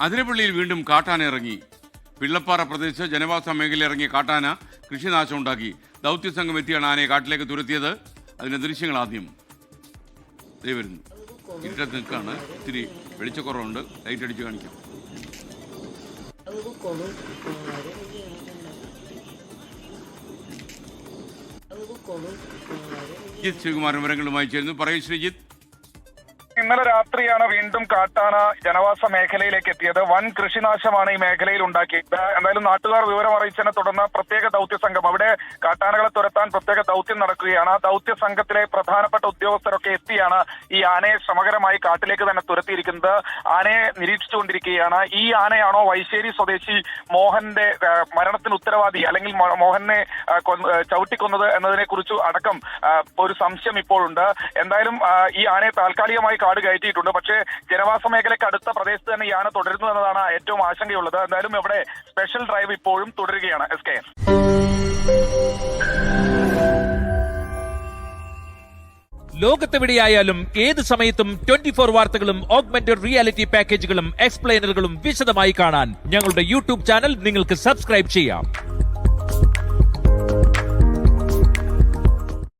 അതിരപ്പള്ളിയിൽ വീണ്ടും കാട്ടാന ഇറങ്ങി. പിള്ളപ്പാറ പ്രദേശത്ത് ജനവാസ മേഖലയിൽ ഇറങ്ങിയ കാട്ടാന കൃഷിനാശം ഉണ്ടാക്കി. ദൗത്യസംഘം എത്തിയാണ് ആനയെ കാട്ടിലേക്ക് തുരത്തിയത്. അതിന്റെ ദൃശ്യങ്ങൾ ആദ്യം വരുന്നു. ഇരുട്ടത്ത് നിൽക്കാണ്, ഇത്തിരി വെളിച്ചക്കുറവുണ്ട്. ലൈറ്റ് അടിച്ച് കാണിക്കാം. ശ്രീജിത്ത് ശ്രീകുമാരൻ വിവരങ്ങളുമായി ചേരുന്നു. പറയൂ ശ്രീജിത്ത്. ഇന്നലെ രാത്രിയാണ് വീണ്ടും കാട്ടാന ജനവാസ മേഖലയിലേക്ക് എത്തിയത്. വൻ കൃഷിനാശമാണ് ഈ മേഖലയിൽ ഉണ്ടാക്കിയത്. എന്തായാലും നാട്ടുകാർ വിവരം അറിയിച്ചതിനെ തുടർന്ന് പ്രത്യേക ദൗത്യ സംഘം അവിടെ കാട്ടാനകളെ തുരത്താൻ പ്രത്യേക ദൗത്യം നടക്കുകയാണ്. ആ ദൗത്യ സംഘത്തിലെ പ്രധാനപ്പെട്ട ഉദ്യോഗസ്ഥരൊക്കെ എത്തിയാണ് ഈ ആനയെ ശ്രമകരമായി കാട്ടിലേക്ക് തന്നെ തുരത്തിയിരിക്കുന്നത്. ആനയെ നിരീക്ഷിച്ചുകൊണ്ടിരിക്കുകയാണ്. ഈ ആനയാണോ വൈശ്ശേരി സ്വദേശി മോഹന്റെ മരണത്തിന് ഉത്തരവാദി, അല്ലെങ്കിൽ മോഹനെ ചവിട്ടിക്കൊന്നത് എന്നതിനെ കുറിച്ച് അടക്കം ഒരു സംശയം ഇപ്പോഴുണ്ട്. എന്തായാലും ഈ ആനയെ താൽക്കാലികമായി കാട് കയറ്റിയിട്ടുണ്ട്. പക്ഷേ ജനവാസ മേഖലയ്ക്ക് അടുത്ത പ്രദേശത്ത് തന്നെ ഈ ആന തുടരുന്നു എന്നതാണ് ഏറ്റവും ആശങ്കയുള്ളത്. എന്തായാലും ഇവിടെ സ്പെഷ്യൽ ഡ്രൈവ് ഇപ്പോഴും തുടരുകയാണ്. SK ലോകത്തെവിടെയായാലും ഏത് സമയത്തും 24 വാർത്തകളും ഓഗ്മെന്റഡ് റിയാലിറ്റി പാക്കേജുകളും എക്സ്പ്ലെയിനറുകളും വിശദമായി കാണാൻ ഞങ്ങളുടെ യൂട്യൂബ് ചാനൽ നിങ്ങൾക്ക് സബ്സ്ക്രൈബ് ചെയ്യാം.